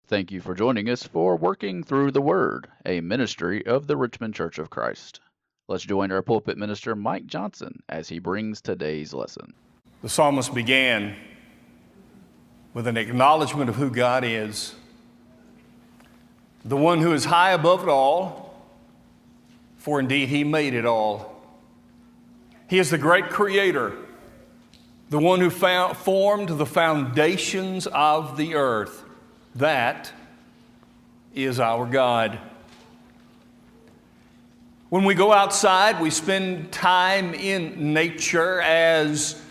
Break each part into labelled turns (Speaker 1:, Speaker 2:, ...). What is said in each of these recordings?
Speaker 1: Thank you for joining us for Working Through the Word, a ministry of the Richmond Church of Christ. Let's join our pulpit minister, Mike Johnson, as he brings today's lesson.
Speaker 2: The psalmist began with an acknowledgement of who God is, the one who is high above it all, for indeed he made it all. He is the great creator, the one who formed the foundations of the earth. That is our God. When we go outside, we spend time in nature as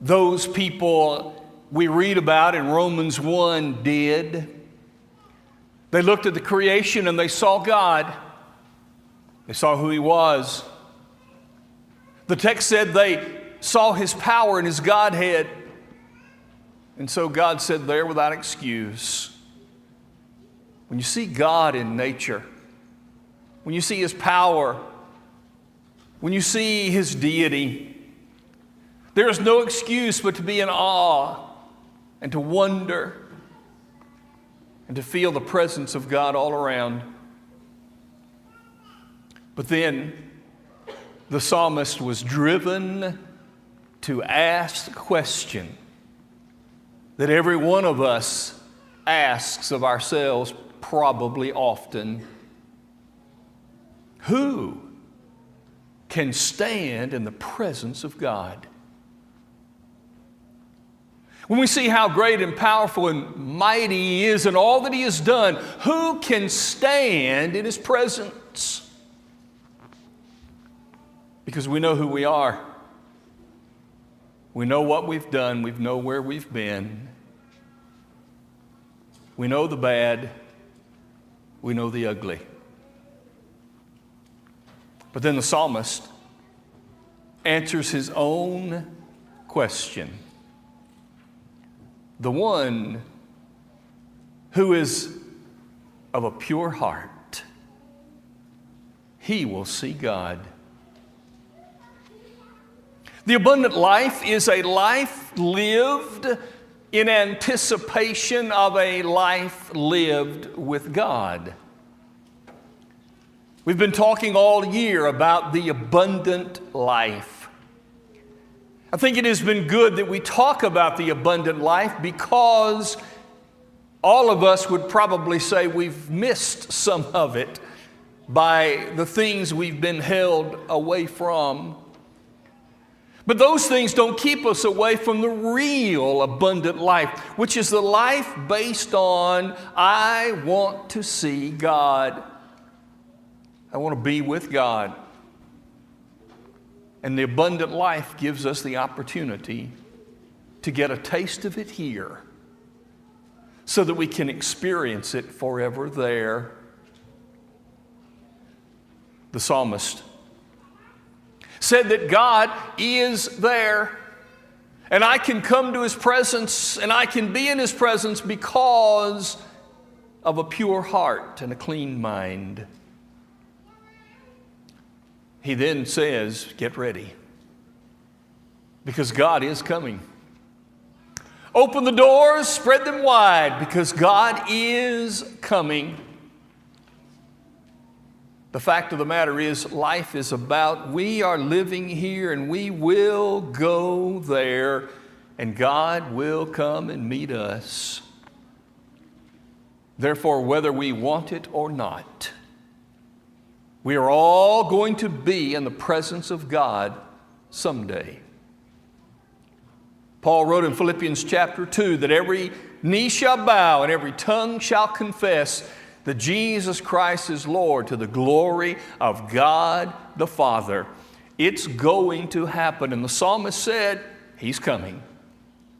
Speaker 2: those people we read about in Romans 1 did. They looked at the creation and they saw God. They saw who He was. The text said they saw His power and His Godhead. And so God said there without excuse, when you see God in nature, when you see His power, when you see His deity, there is no excuse but to be in awe and to wonder and to feel the presence of God all around. But then the psalmist was driven to ask the question that every one of us asks of ourselves probably often: who can stand in the presence of God? When we see how great and powerful and mighty He is and all that He has done, who can stand in His presence? Because we know who we are. We know what we've done. We know where we've been. We know the bad. We know the ugly. But then the psalmist answers his own question. The one who is of a pure heart, he will see God. The abundant life is a life lived in anticipation of a life lived with God. We've been talking all year about the abundant life. I think it has been good that we talk about the abundant life because all of us would probably say we've missed some of it by the things we've been held away from. But those things don't keep us away from the real abundant life, which is the life based on, I want to see God. I want to be with God. And the abundant life gives us the opportunity to get a taste of it here so that we can experience it forever there. The psalmist said that God is there, and I can come to His presence and I can be in His presence because of a pure heart and a clean mind. He then says, get ready, because God is coming. Open the doors, spread them wide, because God is coming. The fact of the matter is, life is about we are living here and we will go there, and God will come and meet us. Therefore, whether we want it or not, we are all going to be in the presence of God someday. Paul wrote in Philippians chapter 2 that every knee shall bow and every tongue shall confess that Jesus Christ is Lord, to the glory of God the Father. It's going to happen. And the psalmist said, He's coming.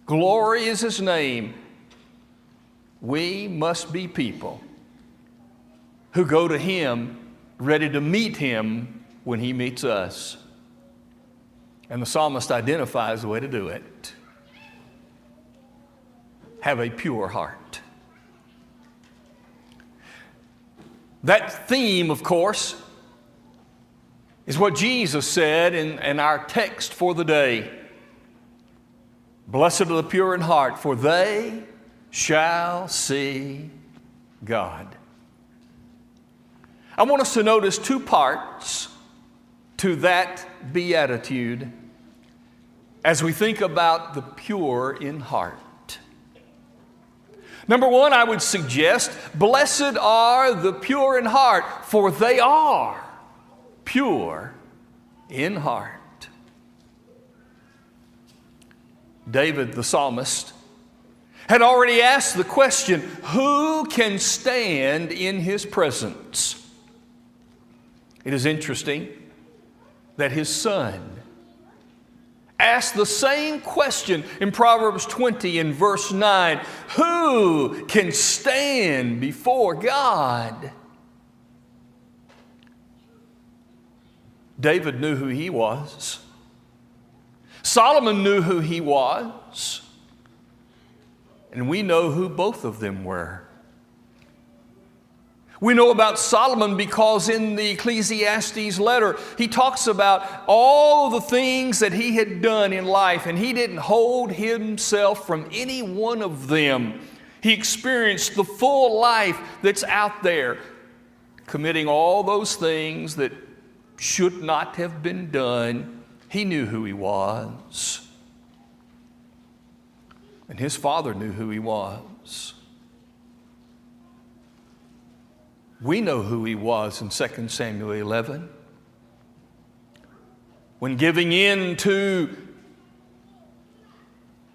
Speaker 2: Glory is His name. We must be people who go to Him ready to meet Him when He meets us. And the psalmist identifies the way to do it. Have a pure heart. That theme, of course, is what Jesus said in our text for the day. Blessed are the pure in heart, for they shall see God. I want us to notice two parts to that beatitude as we think about the pure in heart. Number one, I would suggest, blessed are the pure in heart, for they are pure in heart. David, the psalmist, had already asked the question, who can stand in his presence? It is interesting that his son asked the same question in Proverbs 20 in verse 9. Who can stand before God? David knew who he was. Solomon knew who he was. And we know who both of them were. We know about Solomon because in the Ecclesiastes letter, he talks about all the things that he had done in life, and he didn't hold himself from any one of them. He experienced the full life that's out there, committing all those things that should not have been done. He knew who he was. And his father knew who he was. We know who he was in 2 Samuel 11. When giving in to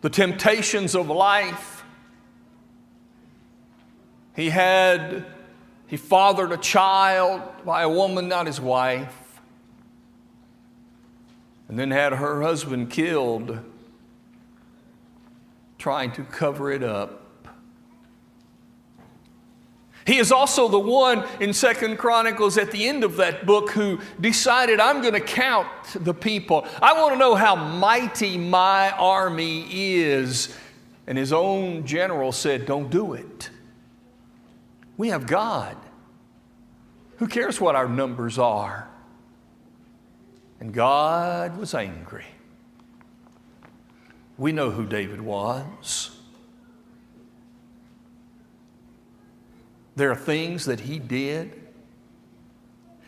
Speaker 2: the temptations of life, he fathered a child by a woman, not his wife, and then had her husband killed, trying to cover it up. He is also the one in 2 Chronicles at the end of that book who decided, I'm going to count the people. I want to know how mighty my army is. And his own general said, don't do it. We have God. Who cares what our numbers are? And God was angry. We know who David was. There are things that he did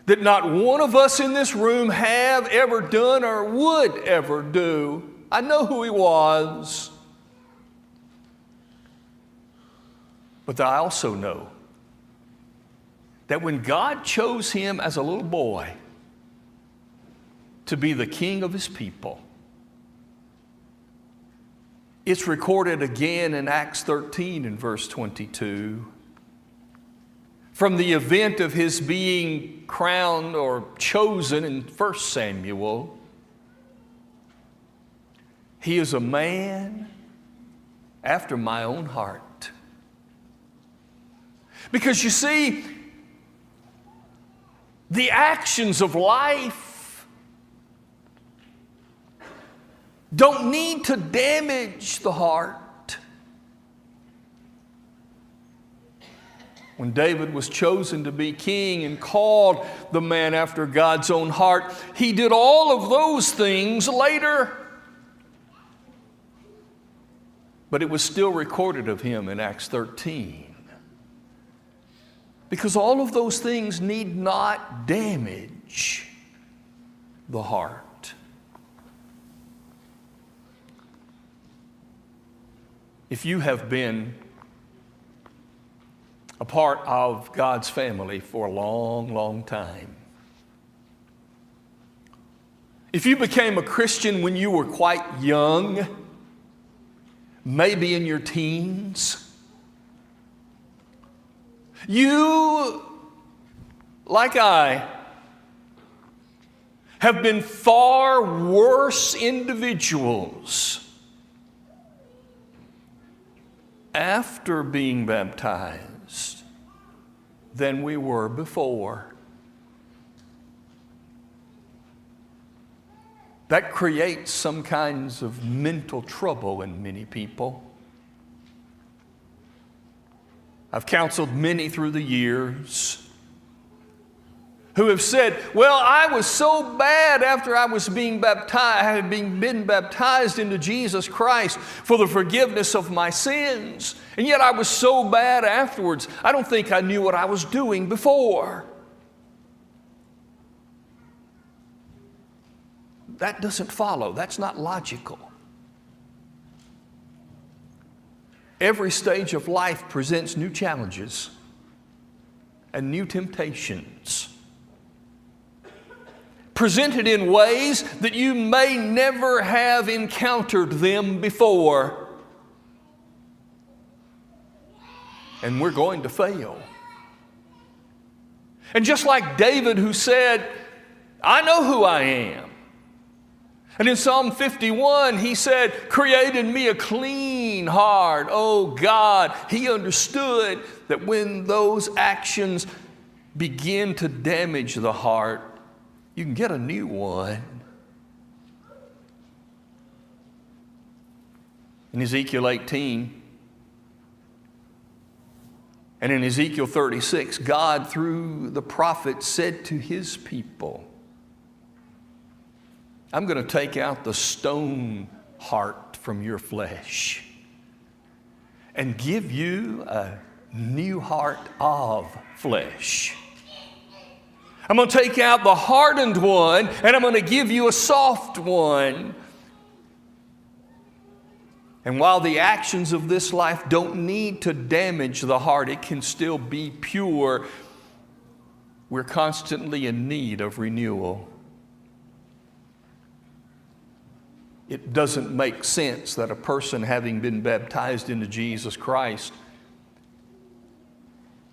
Speaker 2: that not one of us in this room have ever done or would ever do. I know who he was. But I also know that when God chose him as a little boy to be the king of his people, it's recorded again in Acts 13 in verse 22. From the event of his being crowned or chosen in 1 Samuel, he is a man after my own heart. Because you see, the actions of life don't need to damage the heart. When David was chosen to be king and called the man after God's own heart, he did all of those things later. But it was still recorded of him in Acts 13. Because all of those things need not damage the heart. If you have been a part of God's family for a long, long time, if you became a Christian when you were quite young, maybe in your teens, you, like I, have been far worse individuals after being baptized than we were before. That creates some kinds of mental trouble in many people. I've counseled many through the years who have said, well, I was so bad after I was being baptized, I had been baptized into Jesus Christ for the forgiveness of my sins. And yet I was so bad afterwards, I don't think I knew what I was doing before. That doesn't follow. That's not logical. Every stage of life presents new challenges and new temptations, presented in ways that you may never have encountered them before. And we're going to fail. And just like David, who said, I know who I am. And in Psalm 51, he said, create in me a clean heart. Oh God, he understood that when those actions begin to damage the heart, you can get a new one. In Ezekiel 18 and in Ezekiel 36, God, through the prophet, said to his people, I'm going to take out the stone heart from your flesh and give you a new heart of flesh. I'm going to take out the hardened one and I'm going to give you a soft one. And while the actions of this life don't need to damage the heart, it can still be pure. We're constantly in need of renewal. It doesn't make sense that a person, having been baptized into Jesus Christ,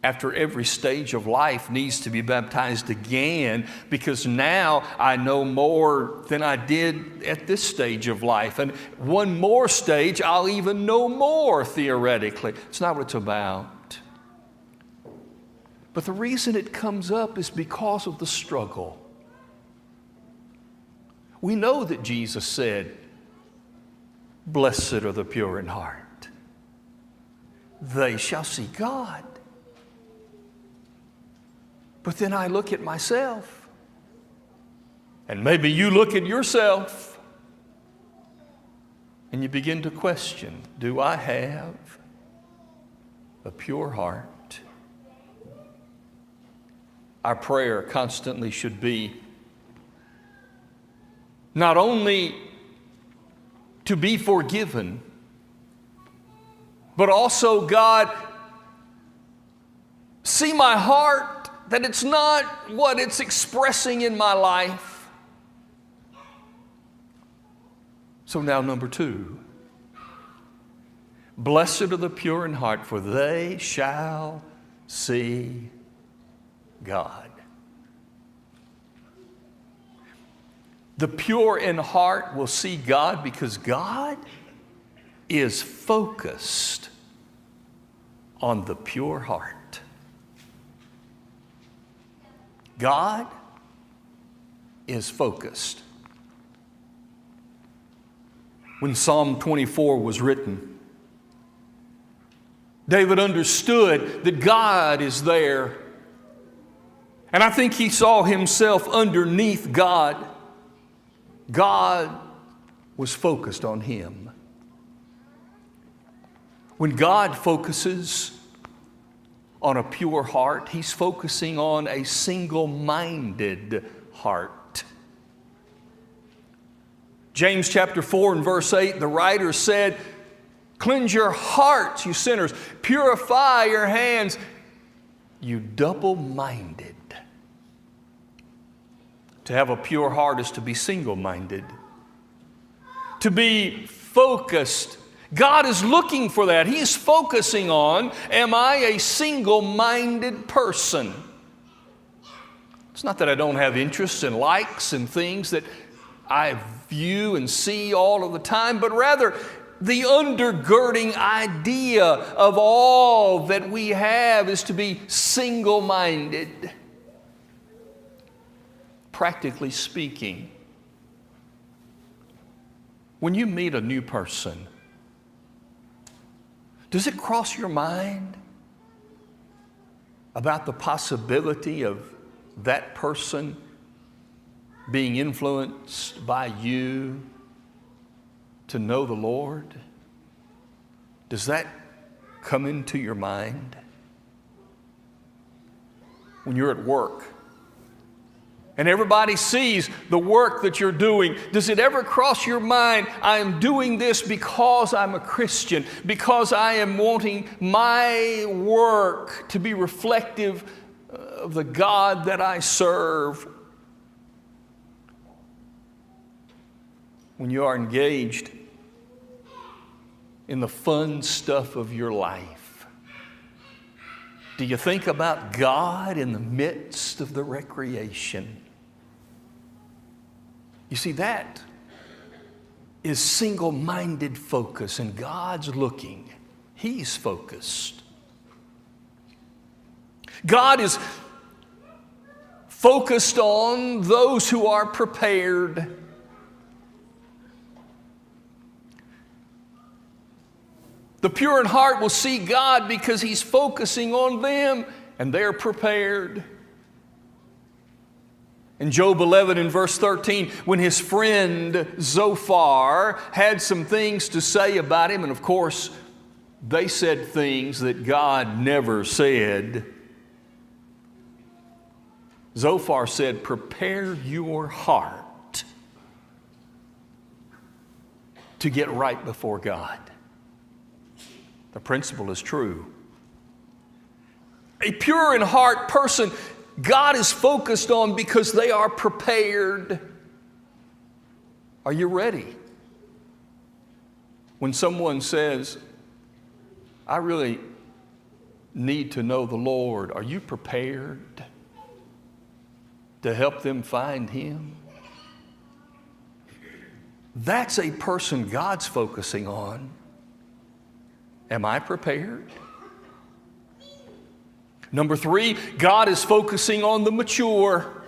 Speaker 2: after every stage of life needs to be baptized again, because now I know more than I did at this stage of life. And one more stage, I'll even know more theoretically. It's not what it's about. But the reason it comes up is because of the struggle. We know that Jesus said, blessed are the pure in heart. They shall see God. But then I look at myself, and maybe you look at yourself, and you begin to question, do I have a pure heart? Our prayer constantly should be not only to be forgiven, but also, God, see my heart, that it's not what it's expressing in my life. So now, number 2, blessed are the pure in heart, for they shall see God. The pure in heart will see God because God is focused on the pure heart. God is focused. When Psalm 24 was written, David understood that God is there. And I think he saw himself underneath God. God was focused on him. When God focuses on a pure heart, he's focusing on a single-minded heart. James chapter 4 and verse 8, the writer said, cleanse your hearts, you sinners. Purify your hands, you double-minded. To have a pure heart is to be single-minded, to be focused. God is looking for that. He's focusing on, am I a single-minded person? It's not that I don't have interests and likes and things that I view and see all of the time, but rather the undergirding idea of all that we have is to be single-minded. Practically speaking, when you meet a new person, does it cross your mind about the possibility of that person being influenced by you to know the Lord? Does that come into your mind? When you're at work and everybody sees the work that you're doing, does it ever cross your mind, I am doing this because I'm a Christian, because I am wanting my work to be reflective of the God that I serve? When you are engaged in the fun stuff of your life, do you think about God in the midst of the recreation? You see, that is single-minded focus, and God's looking. He's focused. God is focused on those who are prepared. The pure in heart will see God because He's focusing on them and they're prepared. In Job 11 and verse 13, when his friend Zophar had some things to say about him, and of course, they said things that God never said. Zophar said, prepare your heart to get right before God. The principle is true. A pure in heart person, God is focused on because they are prepared. Are you ready? When someone says, I really need to know the Lord, are you prepared to help them find Him? That's a person God's focusing on. Am I prepared? Number 3, God is focusing on the mature.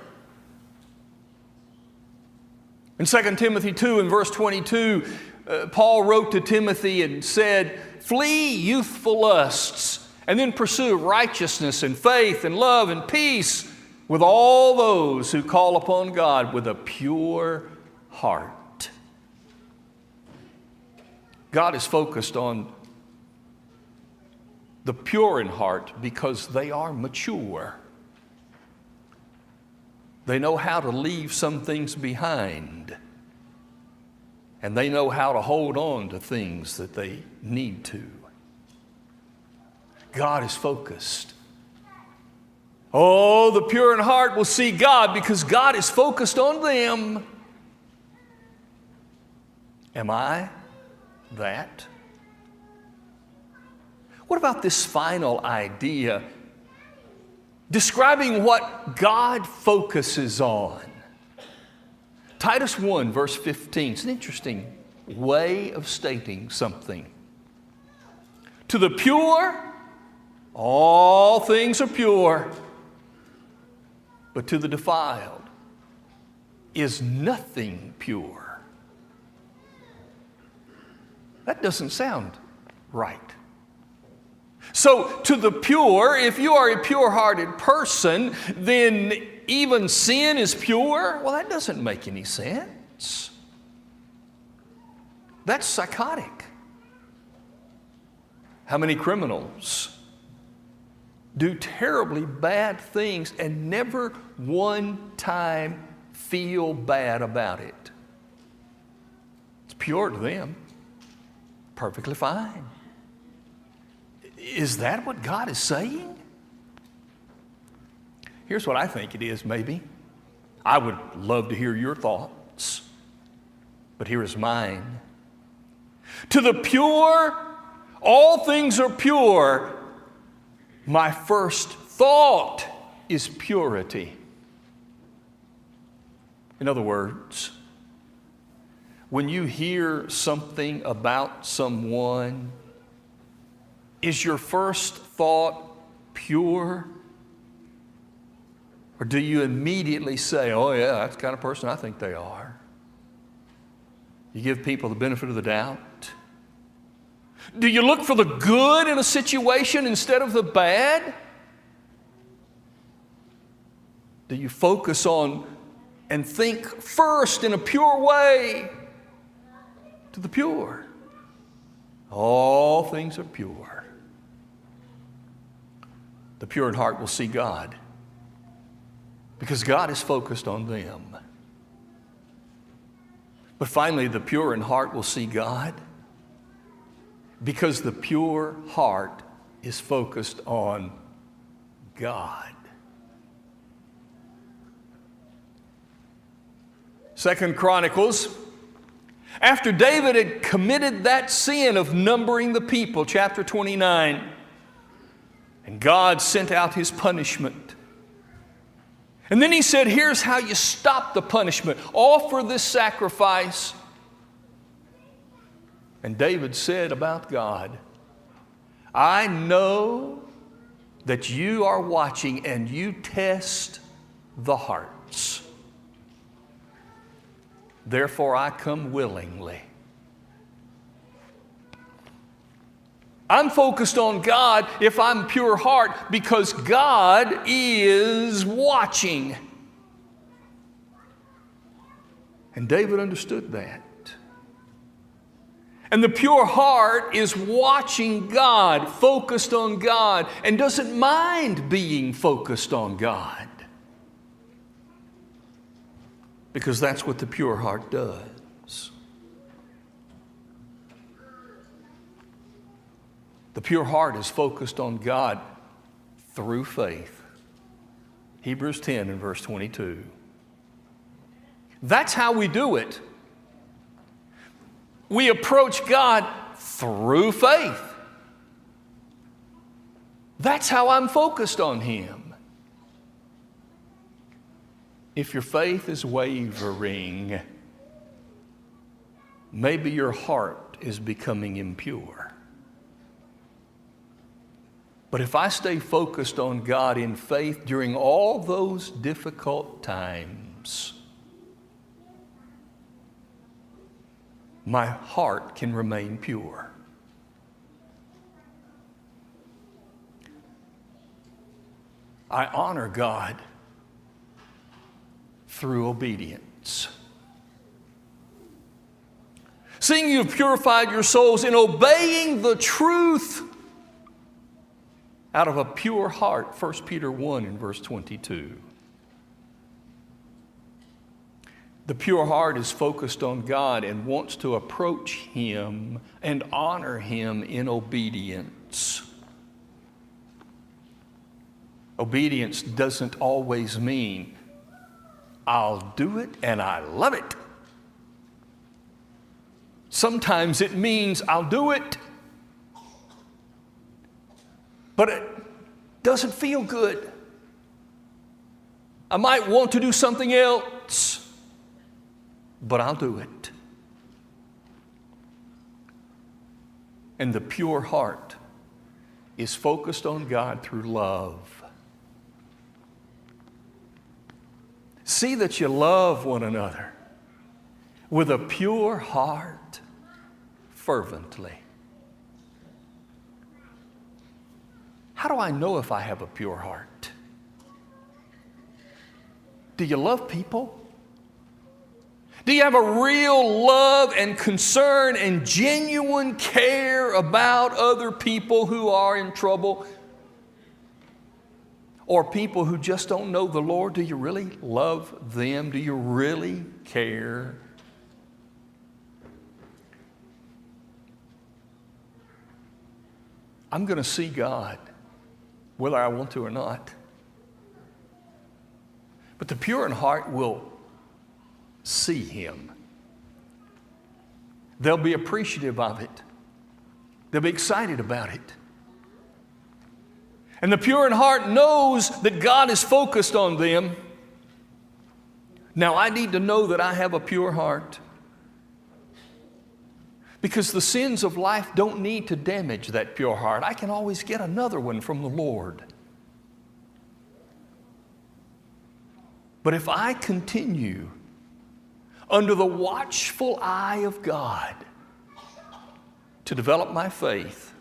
Speaker 2: In 2 Timothy 2 and verse 22, Paul wrote to Timothy and said, flee youthful lusts, and then pursue righteousness and faith and love and peace with all those who call upon God with a pure heart. God is focused on the pure in heart because they are mature. They know how to leave some things behind, and they know how to hold on to things that they need to. God is focused. Oh, the pure in heart will see God because God is focused on them. Am I that? What about this final idea describing what God focuses on? Titus 1 verse 15. It's an interesting way of stating something. To the pure, all things are pure, but to the defiled is nothing pure. That doesn't sound right. So to the pure, if you are a pure-hearted person, then even sin is pure? Well, that doesn't make any sense. That's psychotic. How many criminals do terribly bad things and never one time feel bad about it? It's pure to them. Perfectly fine. Is that what God is saying? Here's what I think it is, maybe. I would love to hear your thoughts, but here is mine. To the pure, all things are pure. My first thought is purity. In other words, when you hear something about someone, is your first thought pure? Or do you immediately say, oh yeah, that's the kind of person I think they are? You give people the benefit of the doubt. Do you look for the good in a situation instead of the bad? Do you focus on and think first in a pure way to the pure? All things are pure. The pure in heart will see God because God is focused on them. But finally, the pure in heart will see God because the pure heart is focused on God. 2 Chronicles, after David had committed that sin of numbering the people, chapter 29, and God sent out his punishment. And then he said, here's how you stop the punishment. Offer this sacrifice. And David said about God, I know that you are watching and you test the hearts. Therefore I come willingly. I'm focused on God if I'm pure heart because God is watching. And David understood that. And the pure heart is watching God, focused on God, and doesn't mind being focused on God. Because that's what the pure heart does. The pure heart is focused on God through faith. Hebrews 10 and verse 22. That's how we do it. We approach God through faith. That's how I'm focused on Him. If your faith is wavering, maybe your heart is becoming impure. But if I stay focused on God in faith during all those difficult times, my heart can remain pure. I honor God through obedience. Seeing you've purified your souls in obeying the truth out of a pure heart, 1 Peter 1 and verse 22. The pure heart is focused on God and wants to approach Him and honor Him in obedience. Obedience doesn't always mean, I'll do it and I love it. Sometimes it means I'll do it, but it doesn't feel good. I might want to do something else, but I'll do it. And the pure heart is focused on God through love. See that you love one another with a pure heart fervently. How do I know if I have a pure heart? Do you love people? Do you have a real love and concern and genuine care about other people who are in trouble? Or people who just don't know the Lord? Do you really love them? Do you really care? I'm going to see God whether I want to or not. But the pure in heart will see Him. They'll be appreciative of it. They'll be excited about it. And the pure in heart knows that God is focused on them. Now I need to know that I have a pure heart, because the sins of life don't need to damage that pure heart. I can always get another one from the Lord. But if I continue under the watchful eye of God to develop my faith,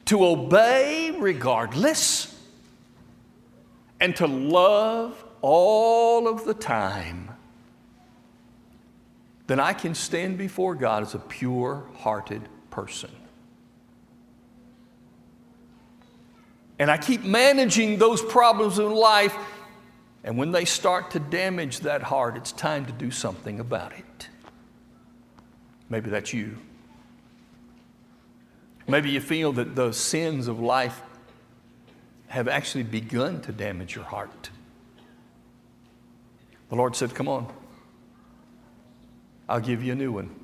Speaker 2: to obey regardless, and to love all of the time, then I can stand before God as a pure-hearted person. And I keep managing those problems in life, and when they start to damage that heart, it's time to do something about it. Maybe that's you. Maybe you feel that the sins of life have actually begun to damage your heart. The Lord said, come on, I'll give you a new one.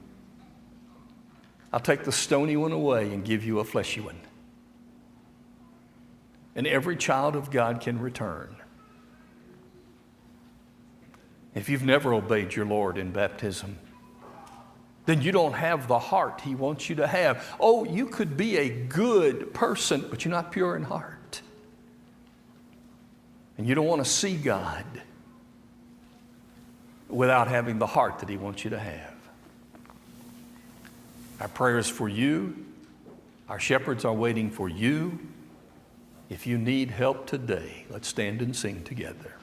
Speaker 2: I'll take the stony one away and give you a fleshy one. And every child of God can return. If you've never obeyed your Lord in baptism, then you don't have the heart He wants you to have. Oh, you could be a good person, but you're not pure in heart. And you don't want to see God without having the heart that He wants you to have. Our prayer is for you. Our shepherds are waiting for you. If you need help today, let's stand and sing together.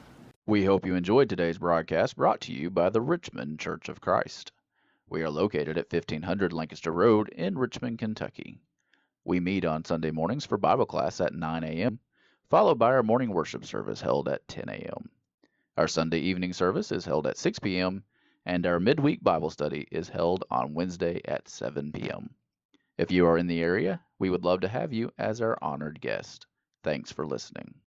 Speaker 1: We hope you enjoyed today's broadcast, brought to you by the Richmond Church of Christ. We are located at 1500 Lancaster Road in Richmond, Kentucky. We meet on Sunday mornings for Bible class at 9 a.m., followed by our morning worship service held at 10 a.m. Our Sunday evening service is held at 6 p.m., and our midweek Bible study is held on Wednesday at 7 p.m. If you are in the area, we would love to have you as our honored guest. Thanks for listening.